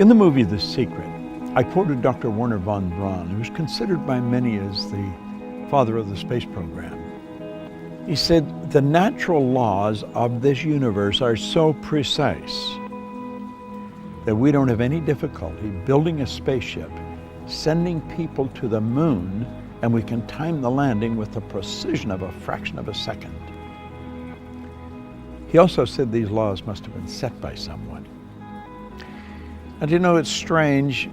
In the movie The Secret, I quoted Dr. Wernher von Braun, who is considered by many as the father of the space program. He said, the natural laws of this universe are so precise that we don't have any difficulty building a spaceship, sending people to the moon, and we can time the landing with the precision of a fraction of a second. He also said these laws must have been set by someone. And you know, it's strange.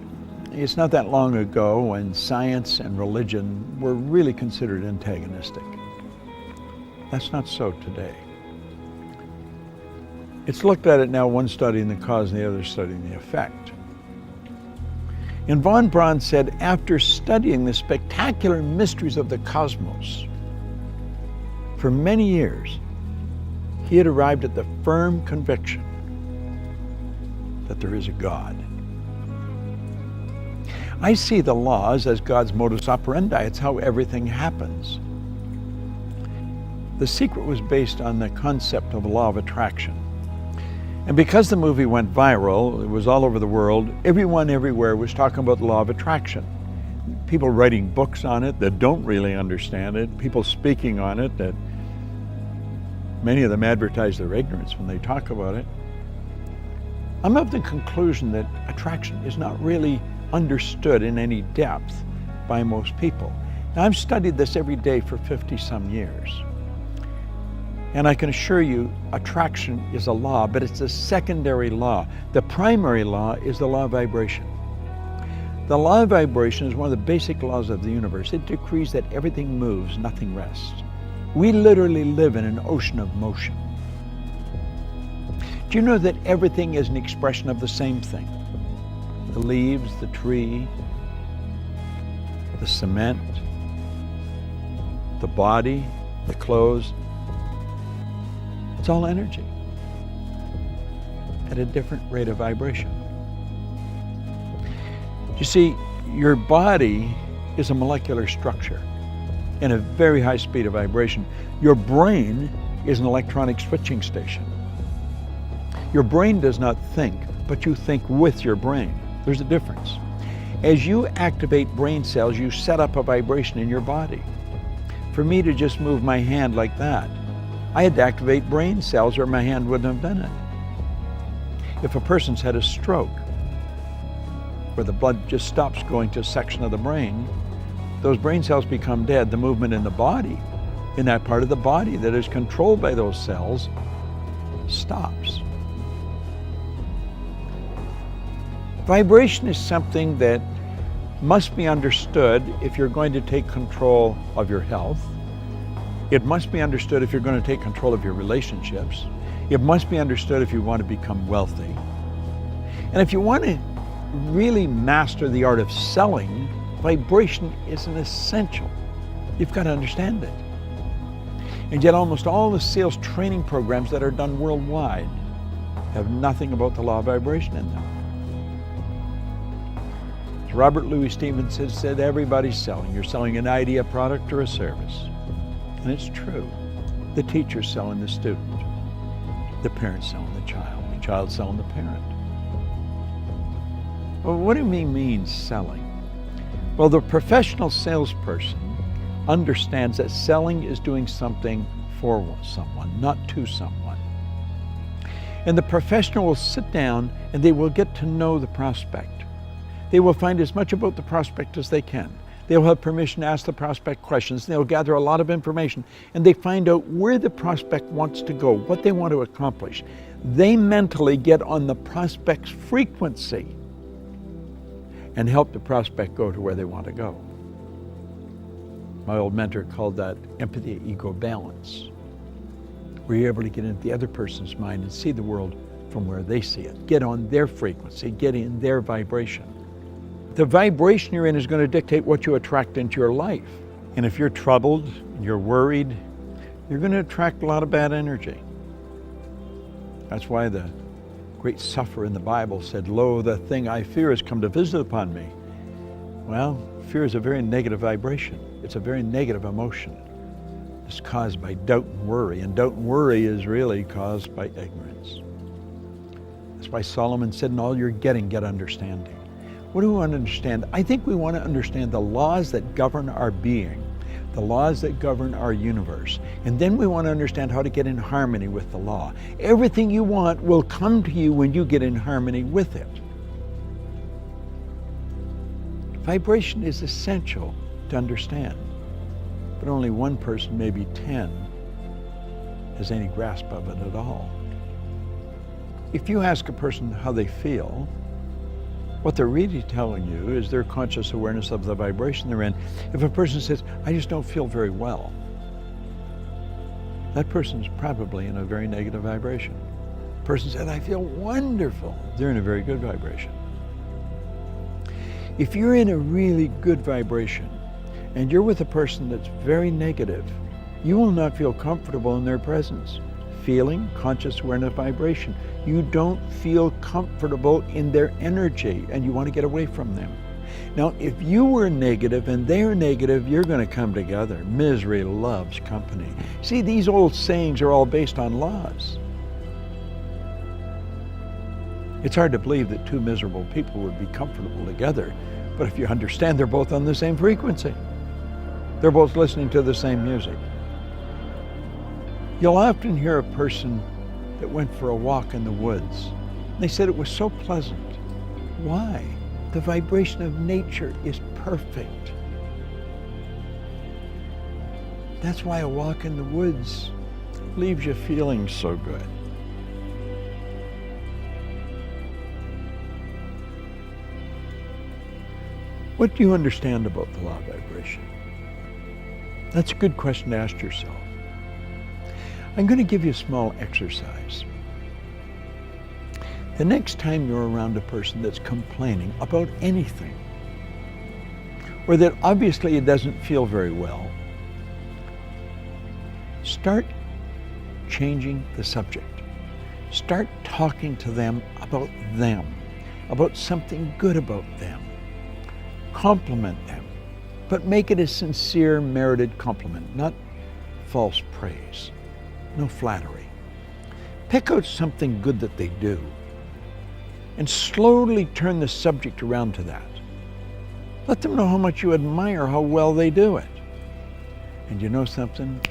It's not that long ago when science and religion were really considered antagonistic. That's not so today. It's looked at it now, one studying the cause and the other studying the effect. And von Braun said, after studying the spectacular mysteries of the cosmos for many years, he had arrived at the firm conviction that there is a God. I see the laws as God's modus operandi. It's how everything happens. The Secret was based on the concept of the law of attraction. And because the movie went viral, it was all over the world, everyone everywhere was talking about the law of attraction. People writing books on it that don't really understand it, people speaking on it that many of them advertise their ignorance when they talk about it. I'm of the conclusion that attraction is not really understood in any depth by most people. Now, I've studied this every day for 50-some years. And I can assure you, attraction is a law, but it's a secondary law. The primary law is the law of vibration. The law of vibration is one of the basic laws of the universe. It decrees that everything moves, nothing rests. We literally live in an ocean of motion. Do you know that everything is an expression of the same thing? The leaves, the tree, the cement, the body, the clothes. It's all energy at a different rate of vibration. You see, your body is a molecular structure in a very high speed of vibration. Your brain is an electronic switching station. Your brain does not think, but you think with your brain. There's a difference. As you activate brain cells, you set up a vibration in your body. For me to just move my hand like that, I had to activate brain cells or my hand wouldn't have done it. If a person's had a stroke, where the blood just stops going to a section of the brain, those brain cells become dead. The movement in the body, in that part of the body that is controlled by those cells, stops. Vibration is something that must be understood if you're going to take control of your health. It must be understood if you're going to take control of your relationships. It must be understood if you want to become wealthy. And if you want to really master the art of selling, vibration is an essential. You've got to understand it. And yet almost all the sales training programs that are done worldwide have nothing about the law of vibration in them. As Robert Louis Stevenson said, everybody's selling. You're selling an idea, a product, or a service. And it's true. The teacher's selling the student. The parent's selling the child's selling the parent. Well, what do we mean selling? Well, the professional salesperson understands that selling is doing something for someone, not to someone. And the professional will sit down and they will get to know the prospect. They will find as much about the prospect as they can. They'll have permission to ask the prospect questions. They'll gather a lot of information and they find out where the prospect wants to go, what they want to accomplish. They mentally get on the prospect's frequency and help the prospect go to where they want to go. My old mentor called that empathy ego balance, where you're able to get into the other person's mind and see the world from where they see it. Get on their frequency, get in their vibration. The vibration you're in is going to dictate what you attract into your life. And if you're troubled, you're worried, you're going to attract a lot of bad energy. That's why the great sufferer in the Bible said, "Lo, the thing I fear has come to visit upon me." Well, fear is a very negative vibration. It's a very negative emotion. It's caused by doubt and worry, and doubt and worry is really caused by ignorance. That's That's why Solomon said, in all you're getting, get understanding. What do we want to understand? I think we want to understand the laws that govern our being, the laws that govern our universe. And then we want to understand how to get in harmony with the law. Everything you want will come to you when you get in harmony with it. Vibration is essential to understand, but only one person, maybe 10, has any grasp of it at all. If you ask a person how they feel, what they're really telling you is their conscious awareness of the vibration they're in. If a person says, I just don't feel very well, that person's probably in a very negative vibration. A person said, I feel wonderful, they're in a very good vibration. If you're in a really good vibration and you're with a person that's very negative, you will not feel comfortable in their presence. Feeling, conscious awareness, vibration. You don't feel comfortable in their energy and you want to get away from them. Now, if you were negative and they're negative, you're going to come together. Misery loves company. See, these old sayings are all based on laws. It's hard to believe that two miserable people would be comfortable together, but if you understand they're both on the same frequency, they're both listening to the same music. You'll often hear a person that went for a walk in the woods. They said it was so pleasant. Why? The vibration of nature is perfect. That's why a walk in the woods leaves you feeling so good. What do you understand about the law of vibration? That's a good question to ask yourself. I'm going to give you a small exercise. The next time you're around a person that's complaining about anything, or that obviously it doesn't feel very well, start changing the subject. Start talking to them, about something good about them. Compliment them, but make it a sincere, merited compliment, not false praise. No flattery. Pick out something good that they do and slowly turn the subject around to that. Let them know how much you admire how well they do it. And you know something?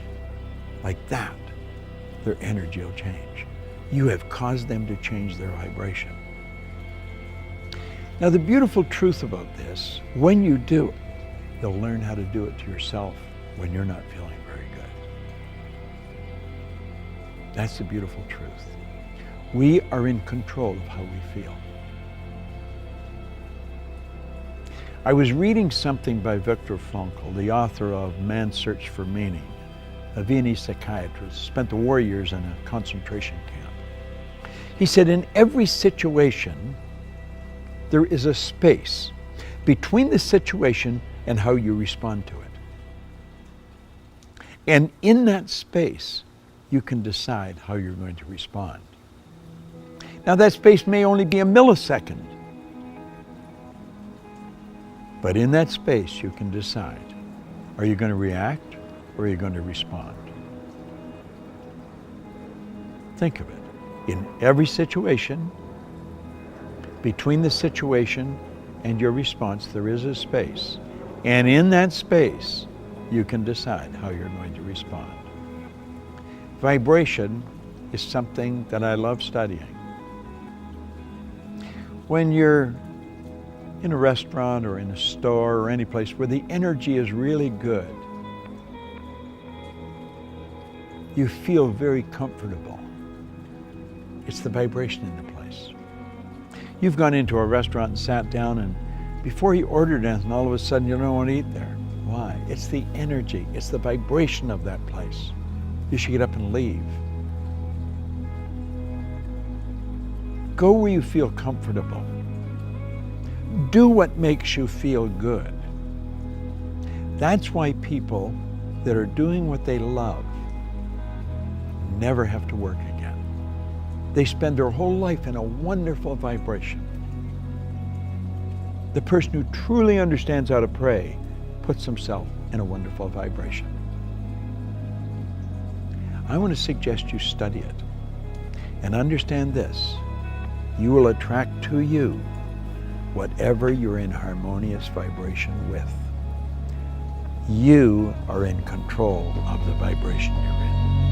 Like that, their energy will change. You have caused them to change their vibration. Now, the beautiful truth about this, when you do it, you'll learn how to do it to yourself when you're not feeling very good. That's the beautiful truth. We are in control of how we feel. I was reading something by Viktor Frankl, the author of Man's Search for Meaning, a Viennese psychiatrist, spent the war years in a concentration camp. He said, in every situation, there is a space between the situation and how you respond to it. And in that space, you can decide how you're going to respond. Now, that space may only be a millisecond, but in that space, you can decide, are you going to react or are you going to respond? Think of it. In every situation, between the situation and your response, there is a space. And in that space, you can decide how you're going to respond. Vibration is something that I love studying. When you're in a restaurant or in a store or any place where the energy is really good, you feel very comfortable. It's the vibration in the place. You've gone into a restaurant and sat down, and before you ordered anything, all of a sudden you don't want to eat there. Why? It's the energy, it's the vibration of that place. You should get up and leave. Go where you feel comfortable. Do what makes you feel good. That's why people that are doing what they love never have to work again. They spend their whole life in a wonderful vibration. The person who truly understands how to pray puts himself in a wonderful vibration. I want to suggest you study it and understand this. you will attract to you whatever you're in harmonious vibration with. You are in control of the vibration you're in.